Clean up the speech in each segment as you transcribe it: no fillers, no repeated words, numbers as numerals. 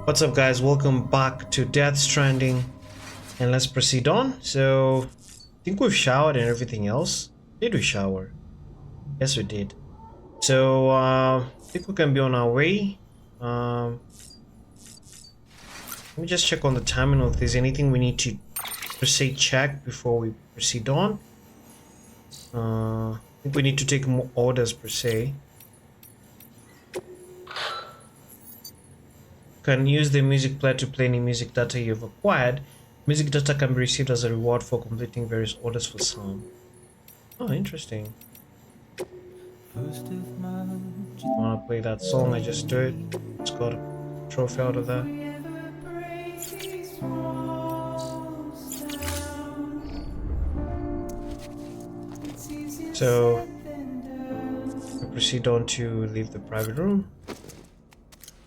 What's up, guys? Welcome back to Death Stranding, and let's proceed on. So I think we've showered and everything else. Did we shower? Yes, we did. So I think we can be on our way. Let me just check on the timing if there's anything we need to per se check before we proceed on. I think we need to take more orders per se. Can use the music player to play any music data you've acquired. Music data can be received as a reward for completing various orders for some. Oh, interesting. Wanna play that song I just did? It's got a trophy out of that. So we proceed on to leave the private room.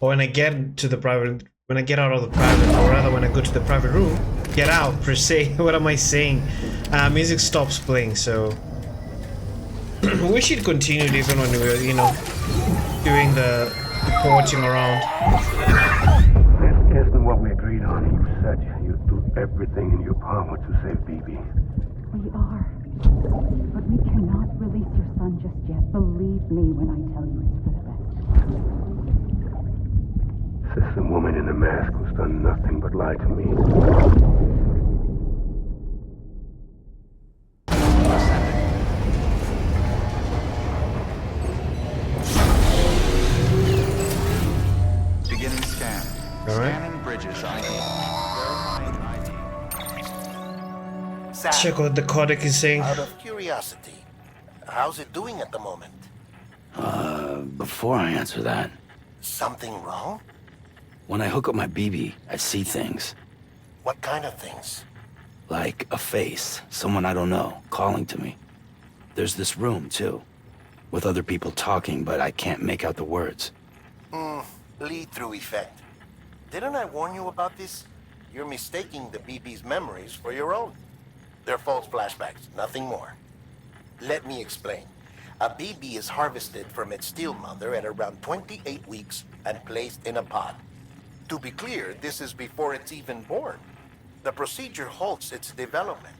Or when I get out of the private, or rather when I go to the private room, get out per se. What am I saying? Music stops playing, so we should continue even when we're, doing the reporting around. This isn't what we agreed on. You said you'd do everything in your power to save BB. We are. But we cannot release your son just yet. Believe me when I tell you it's for the best. This woman in the mask who's done nothing but lie to me. Beginning scan. All right. Scanning bridges ID. Verifying ID. Check what the codec is saying. Out of curiosity, how's it doing at the moment? Before I answer that, Something wrong? when I hook up my BB, I see things. What kind of things? Like a face, someone I don't know, calling to me. There's this room, too, with other people talking, but I can't make out the words. Lead-through effect. Didn't I warn you about this? You're mistaking the BB's memories for your own. They're false flashbacks, nothing more. Let me explain. A BB is harvested from its steel mother at around 28 weeks and placed in a pod. To be clear, this is before it's even born. The procedure halts its development.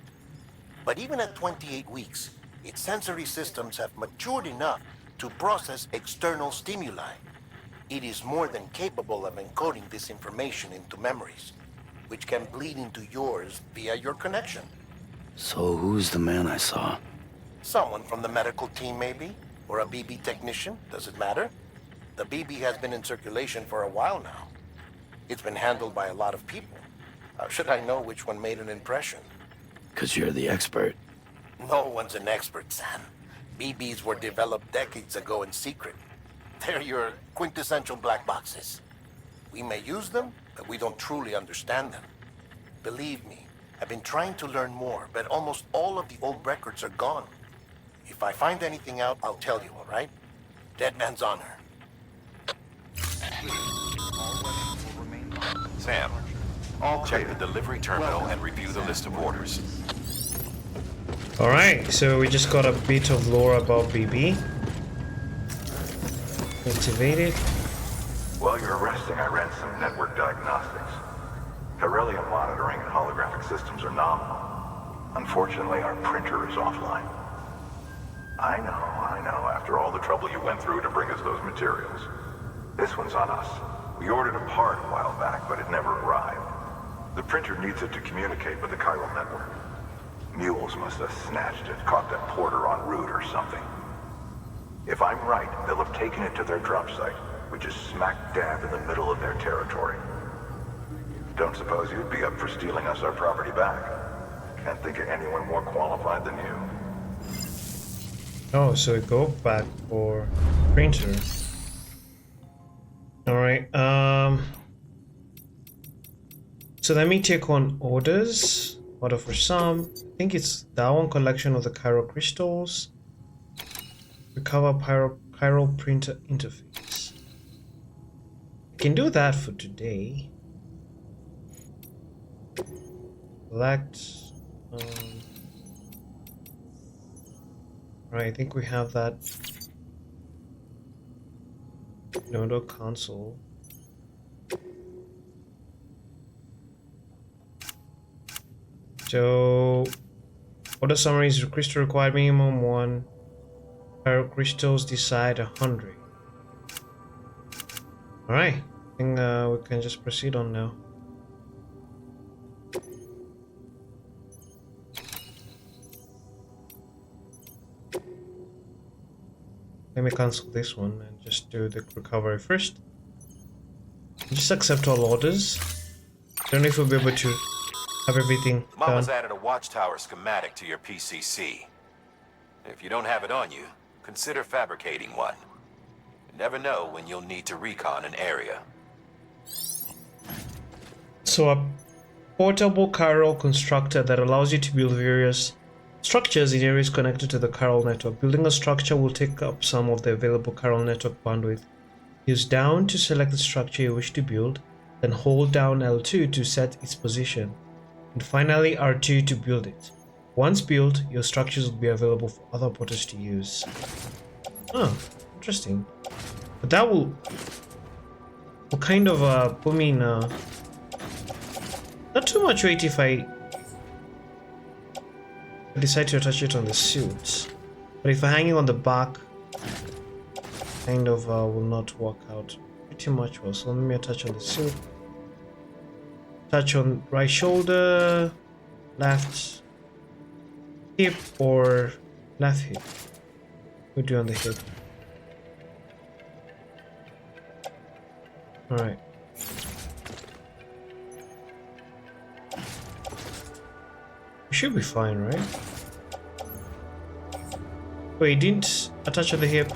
But even at 28 weeks, its sensory systems have matured enough to process external stimuli. It is more than capable of encoding this information into memories, which can bleed into yours via your connection. So who's the man I saw? Someone from the medical team, maybe? Or a BB technician? Does it matter? The BB has been in circulation for a while now. It's been handled by a lot of people. How should I know which one made an impression? 'Cause you're the expert. No one's an expert, Sam. BBs were developed decades ago in secret. They're your quintessential black boxes. We may use them, but we don't truly understand them. Believe me, I've been trying to learn more, but almost all of the old records are gone. If I find anything out, I'll tell you, all right? Dead man's honor. Sam, check the delivery terminal and review the list of orders. Alright, so we just got a bit of lore about BB. Activated. While you're resting, I ran some network diagnostics. Beryllium monitoring and holographic systems are nominal. Unfortunately, our printer is offline. I know. After all the trouble you went through to bring us those materials. This one's on us. We ordered a part a while back, but it never arrived. The printer needs it to communicate with the Chiral Network. Mules must have snatched it, caught that porter en route or something. If I'm right, they'll have taken it to their drop site, which is smack dab in the middle of their territory. Don't suppose you'd be up for stealing us our property back? Can't think of anyone more qualified than you. Oh, so we go back for printer. Alright, so let me take on orders. Order for some. I think it's that one, collection of the chiral crystals. Recover chiral printer interface. Can do that for today. Select. Right, I think we have that. Node console. So, order summaries: crystal required minimum 1. Chiral crystals decide 100. Alright, I think we can just proceed on now. Let me cancel this one and just do the recovery first. Just accept all orders. Don't know if we'll be able to have everything Mama's done. added a watchtower schematic to your PCC. If you don't have it on you, consider fabricating one. You never know when you'll need to recon an area. So a portable chiral constructor that allows you to build various structures in areas connected to the chiral network. Building a structure will take up some of the available chiral network bandwidth. Use down to select the structure you wish to build, then hold down L2 to set its position, and finally R2 to build it. Once built, your structures will be available for other porters to use. Oh, interesting. But that will kind of put me in not too much weight if I decide to attach it on the suit, but if I hang it on the back, kind of will not work out pretty much well. So let me attach on the suit, touch on right shoulder, left hip, or left hip. We'll do on the hip. All right. Should be fine, right? Wait, didn't attach at the hip?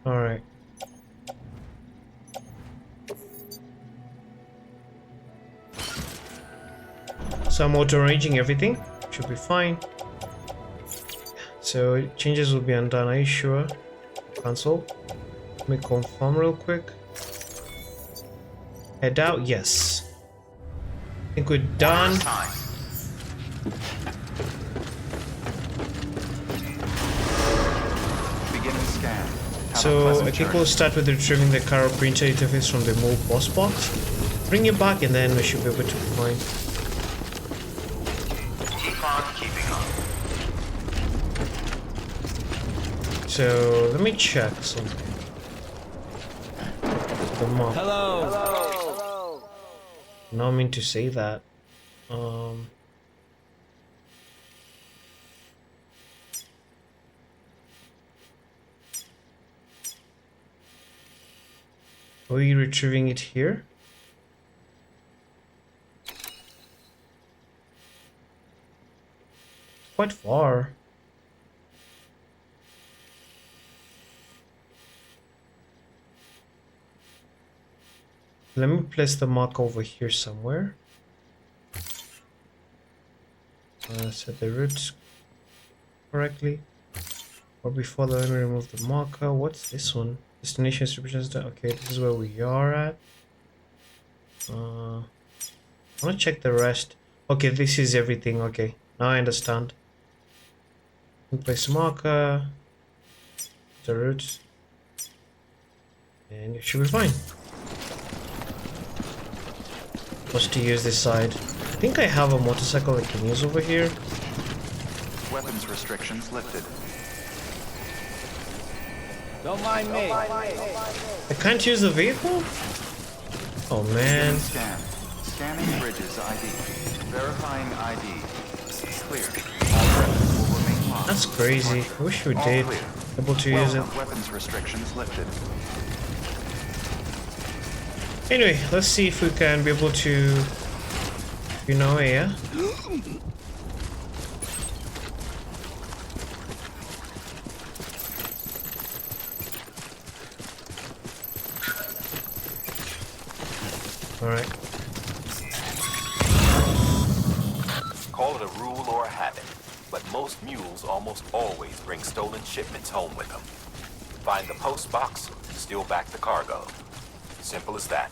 All right. So I'm auto-arranging everything, should be fine. So changes will be undone, are you sure? Cancel. Let me confirm real quick. Head out, yes. I think we're done. So I think we'll start with retrieving the chiral printer interface from the move post box. Bring it back and then we should be able to find. So let me check something. The map. Hello. Not mean to say that. Are we retrieving it here? Quite far. Let me place the mark over here somewhere. Set the route correctly. Or before that, let me remove the marker. What's this one? Destination distribution. Okay, this is where we are at. I want to check the rest. Okay, this is everything. Okay, now I understand. Place marker. The route. And it should be fine. What's to use this side? I think I have a motorcycle I can use over here. Weapons restrictions lifted. Don't mind me. I can't use the vehicle? Oh man. Scan. Scanning bridges ID. Verifying ID. Clear. All weapons will remain locked. That's crazy. I wish we All did. clear. Able to use it. Weapons restrictions lifted. Anyway, let's see if we can be able to, you know, yeah. Alright. Call it a rule or a habit, but most mules almost always bring stolen shipments home with them. Find the post box, steal back the cargo. Simple as that.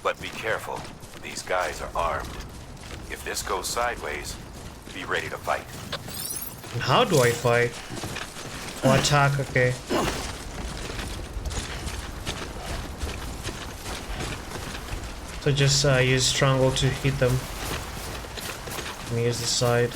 But be careful, these guys are armed. If this goes sideways, be ready to fight. And how do I fight? Or attack, okay. So just use Strangle to hit them. And use the side.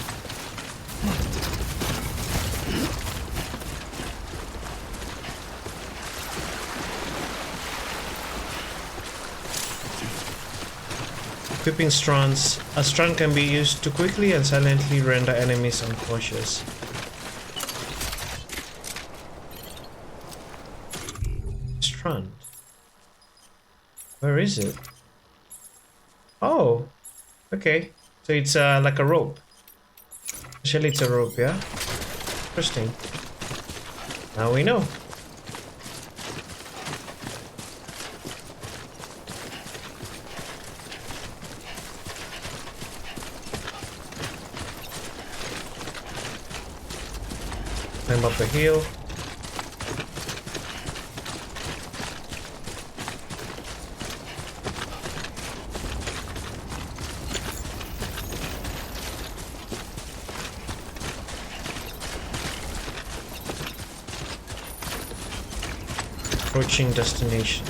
Equipping strands. A strand can be used to quickly and silently render enemies unconscious. Strand. Where is it? Oh, okay. So it's like a rope. Actually, it's a rope, yeah? Interesting. Now we know. Climb up the hill. Approaching destination.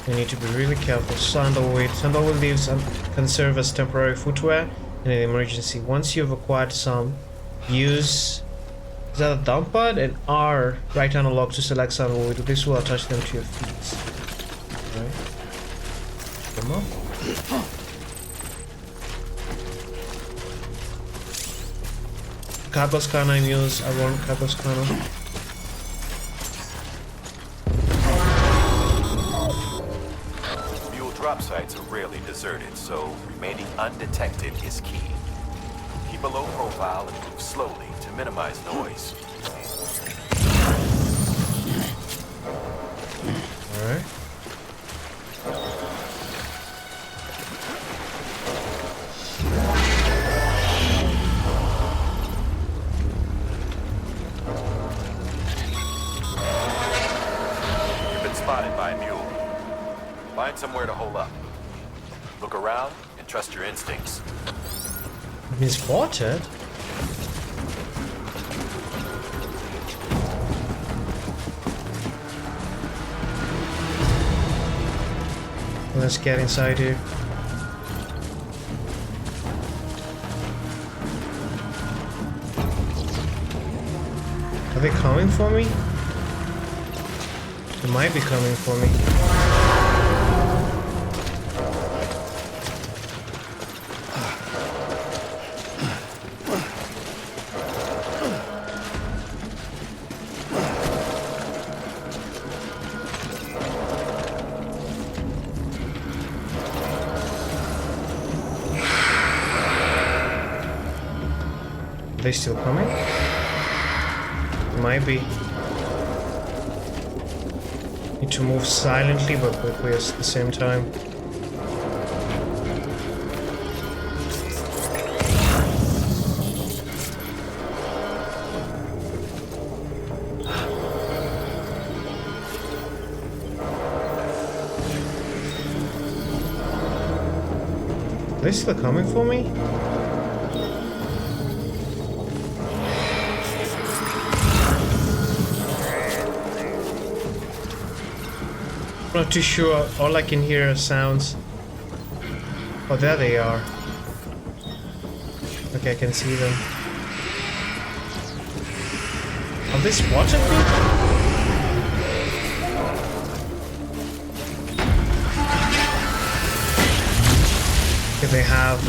You need to be really careful. Sandalwood. Sandalwood leaves can serve as temporary footwear in an emergency. Once you've acquired some, use a dump pad and R right analog to select sandalwood. This will attach them to your feet. Alright. Come on. Cargo scanner use. I want cargo scanner. Drop sites are rarely deserted, so remaining undetected is key. Keep a low profile and move slowly to minimize noise. Alright. You've been spotted by a mule. Find somewhere to hole up. Look around and trust your instincts. Been spotted? Let's get inside here. Are they coming for me? They might be coming for me. Are they still coming? Might be. Need to move silently but quickly at the same time. Are they still coming for me? I'm not too sure. All I can hear are sounds. Oh, there they are. Okay, I can see them. Are they spotted me? Okay, they have.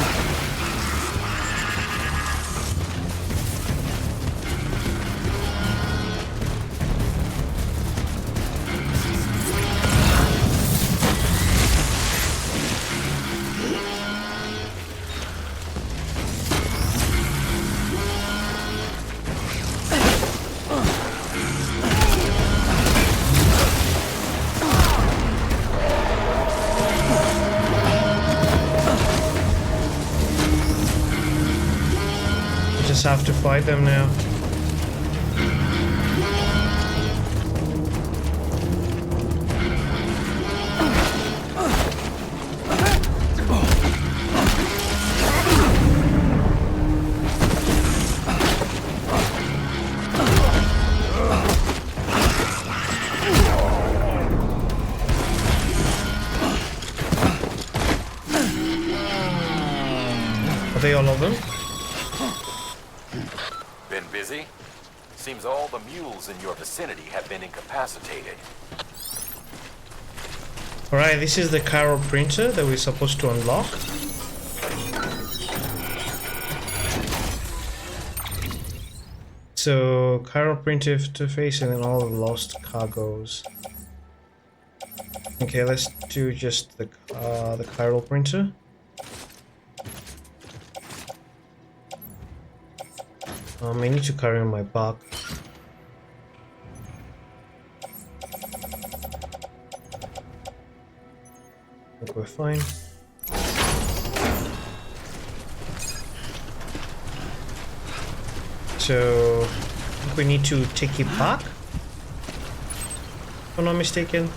Just have to fight them now. they all of them? Been busy? Seems all the mules in your vicinity have been incapacitated. Alright, this is the Chiral printer that we're supposed to unlock. So, Chiral printer interface and then all the lost cargoes. Okay, let's do just the Chiral printer. I need to carry on my back. I think we're fine. So, I think we need to take it back, if I'm not mistaken.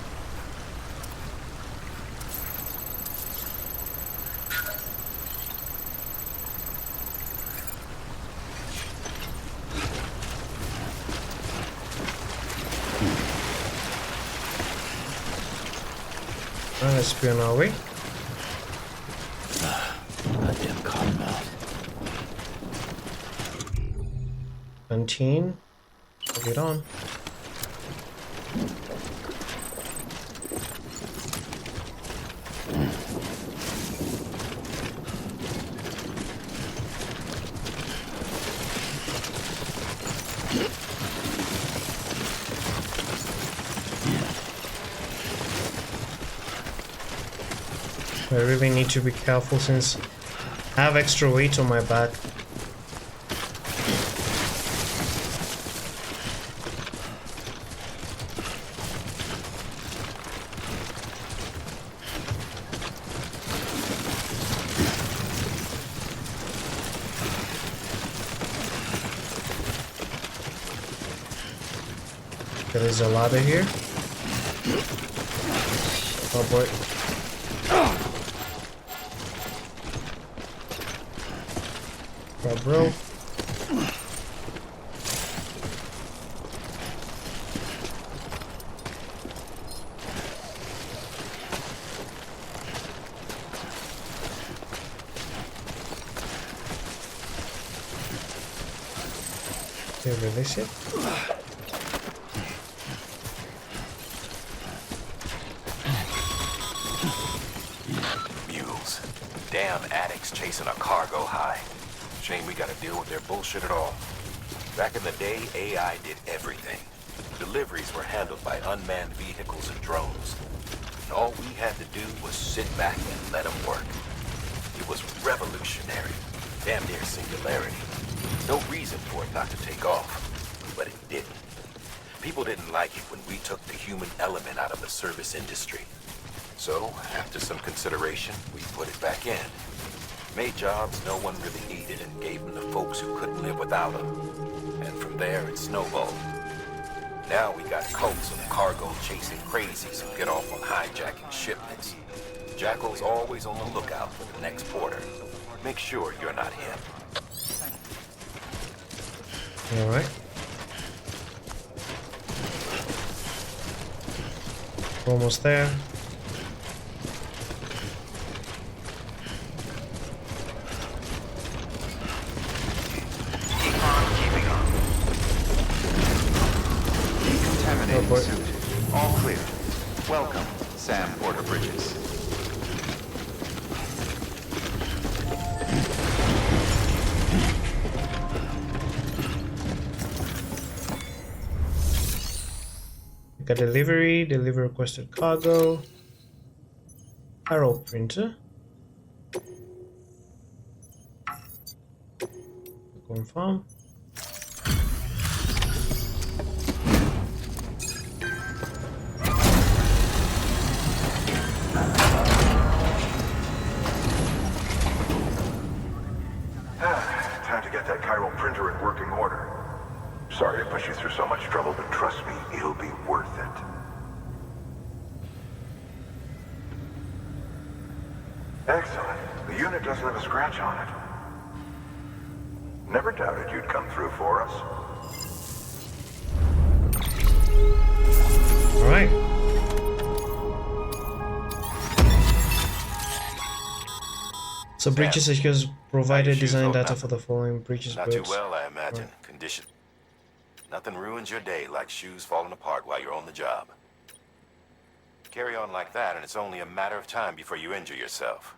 Let's be on our way. Goddamn cottonmouth. Canteen. Put it on. I really need to be careful since I have extra weight on my back. There's a ladder here. Oh boy. Grab rope. Okay, release it. Mules. Damn addicts chasing a cargo high. Shame we gotta deal with their bullshit at all. Back in the day, AI did everything. Deliveries were handled by unmanned vehicles and drones. And all we had to do was sit back and let them work. It was revolutionary. Damn near singularity. No reason for it not to take off. But it didn't. People didn't like it when we took the human element out of the service industry. So, after some consideration, we put it back in. Made jobs no one really needed and gave them to folks who couldn't live without them. And from there, it snowballed. Now we got cults of cargo chasing crazies who get off on hijacking shipments. Jackal's always on the lookout for the next porter. Make sure you're not him. Alright. Almost there. Decontaminating suit. All clear. Welcome, Sam Porter Bridges. Got delivery, deliver requested cargo, Chiral printer. Confirm. Time to get that Chiral printer in working order. Sorry to push you through so much trouble, but trust me, it'll be worth it. Excellent. The unit doesn't have a scratch on it. Never doubted you'd come through for us. All right. So Bridges has How provided your shoes design holding data up? for the following Bridges Not too boots. well, I imagine. Condition. Nothing ruins your day like shoes falling apart while you're on the job. Carry on like that, and it's only a matter of time before you injure yourself.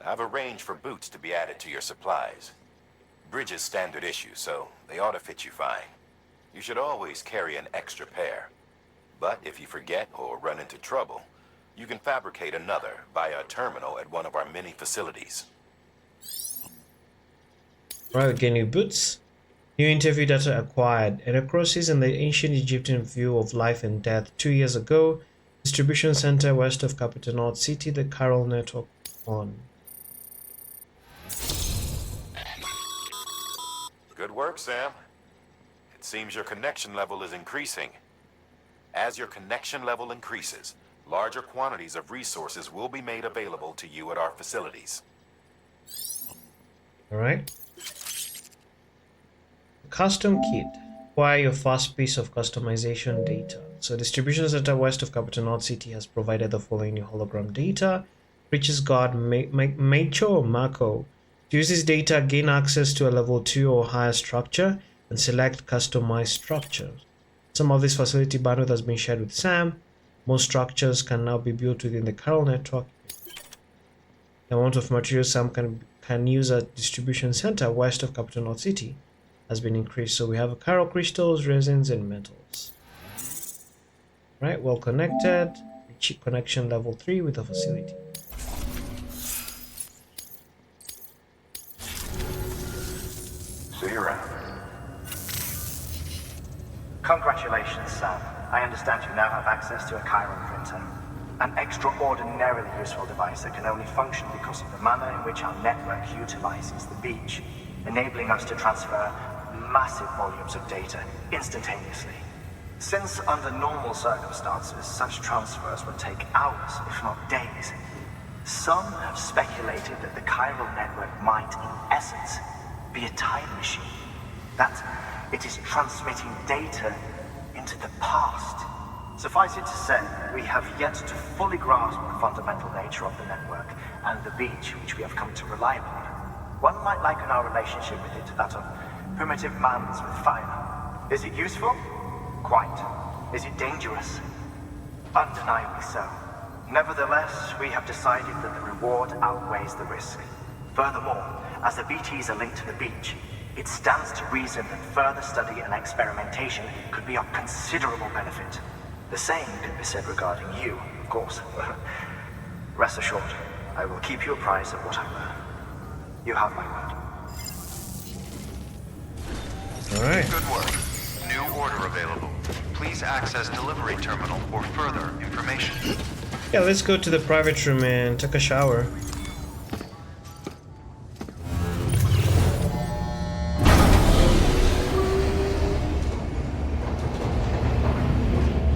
I've arranged for boots to be added to your supplies. Bridges standard issue, so they ought to fit you fine. You should always carry an extra pair. But if you forget or run into trouble, you can fabricate another via a terminal at one of our many facilities. Right, again, new boots. New interview data acquired. A necrosis in the ancient Egyptian view of life and death 2 years ago. Distribution center west of Capital North City, the Chiral Network on. Good work, Sam. It seems your connection level is increasing. As your connection level increases, larger quantities of resources will be made available to you at our facilities. Alright. Custom kit. Acquire your first piece of customization data. So distribution center west of Capital North City has provided the following new hologram data. Breaches guard Macho Marco. To use this data, gain access to a level 2 or higher structure and select customized structures. Some of this facility bandwidth has been shared with Sam. Most structures can now be built within the Chiral network. The amount of material Sam can use at distribution center west of Capital North City has been increased. So we have chiral crystals, resins, and metals. Right, well connected. Cheap connection level 3 with the facility. See you around. Congratulations, Sam. I understand you now have access to a chiral printer. An extraordinarily useful device that can only function because of the manner in which our network utilizes the beach, enabling us to transfer massive volumes of data instantaneously. Since under normal circumstances, such transfers would take hours, if not days, some have speculated that the chiral network might, in essence, be a time machine. That it is transmitting data into the past. Suffice it to say, we have yet to fully grasp the fundamental nature of the network and the beach which we have come to rely upon. One might liken our relationship with it to that of primitive mans with fire. Is it useful? Quite. Is it dangerous? Undeniably so. Nevertheless, we have decided that the reward outweighs the risk. Furthermore, as the BTs are linked to the beach, it stands to reason that further study and experimentation could be of considerable benefit. The same can be said regarding you, of course. Rest assured, I will keep you apprised of what I learn. You have my word. Alright. Good work. New order available. Please access delivery terminal for further information. Yeah, let's go to the private room and take a shower.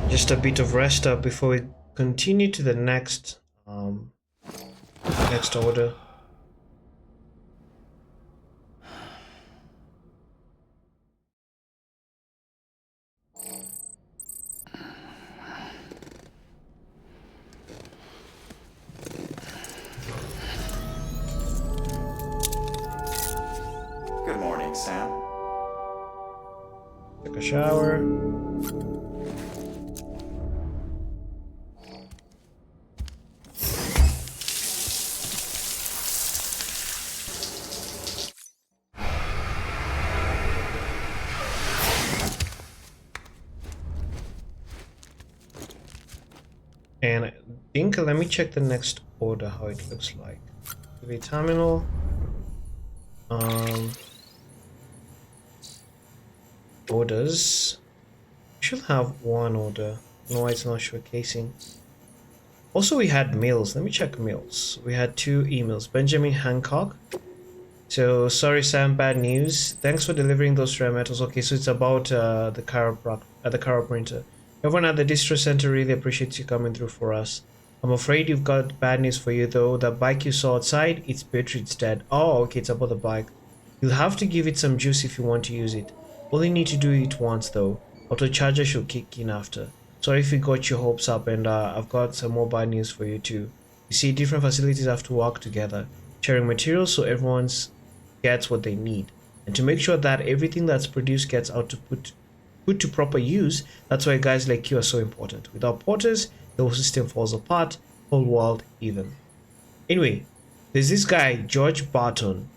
Just a bit of rest up before we continue to the next order. Good morning, Sam. Take a shower. And I think, let me check the next order, how it looks like. The terminal. Orders. We should have one order. No, it's not showcasing. Also, we had mails. Let me check mails. We had 2 emails. Benjamin Hancock. So, sorry Sam, bad news. Thanks for delivering those rare metals. Okay, so it's about the chiral printer. Everyone at the distro center really appreciates you coming through for us. I'm afraid you've got bad news for you though. The bike you saw outside, its battery's dead. Oh, okay, it's about the bike. You'll have to give it some juice if you want to use it. Only need to do it once though. Auto charger should kick in after. Sorry if we got your hopes up, and I've got some more bad news for you too. You see, different facilities have to work together, sharing materials so everyone gets what they need. And to make sure that everything that's produced gets out to put to proper use, that's why guys like you are so important. Without porters, the whole system falls apart, whole world even. Anyway, there's this guy, George Barton,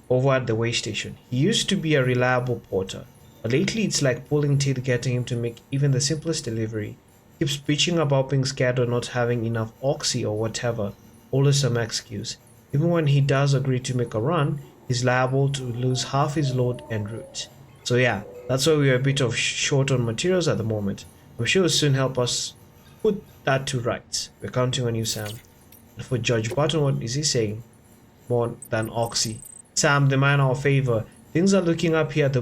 over at the way station. He used to be a reliable porter, but lately it's like pulling teeth getting him to make even the simplest delivery. He keeps bitching about being scared or not having enough oxy or whatever, always some excuse. Even when he does agree to make a run, he's liable to lose half his load en route. So yeah, that's why we are a bit of short on materials at the moment. I'm sure it'll soon help us put that to rights. We're counting on you, Sam. And for Judge Barton, what is he saying? More than oxy. Sam, the man our favor. Things are looking up here at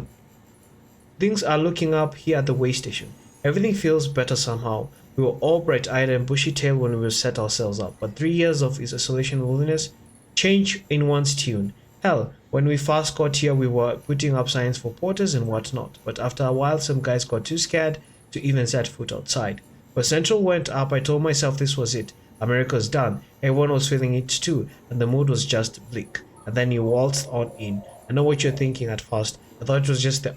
the way station. Everything feels better somehow. We were all bright-eyed and bushy-tailed when we set ourselves up, but 3 years of isolation and wilderness change in one's tune. Hell, when we first got here, we were putting up signs for porters and whatnot, but after a while, some guys got too scared to even set foot outside. When Central went up, I told myself this was it. America's done. Everyone was feeling it too, and the mood was just bleak. And then you waltzed on in. I know what you're thinking at first. I thought it was just the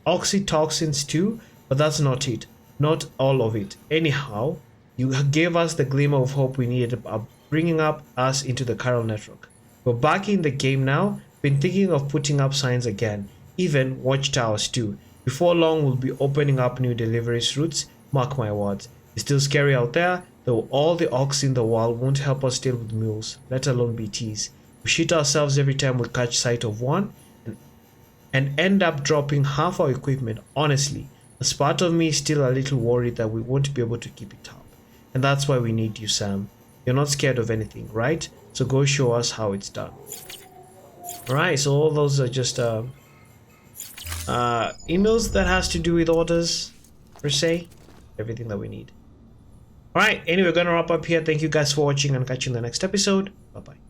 oxytoxins too, but that's not it. Not all of it. Anyhow, you gave us the glimmer of hope we needed, bringing up us into the Chiral Network. We're back in the game now. Been thinking of putting up signs again, even watchtowers too. Before long, we'll be opening up new deliveries routes. Mark my words. It's still scary out there, though all the ox in the world won't help us deal with mules, let alone BTs. We shit ourselves every time we catch sight of one and end up dropping half our equipment. Honestly, a part of me is still a little worried that we won't be able to keep it up. And that's why we need you, Sam. You're not scared of anything, right? So go show us how it's done. Alright, so all those are just emails that has to do with orders, per se. Everything that we need. Alright, anyway, we're gonna wrap up here. Thank you guys for watching and catch you in the next episode. Bye-bye.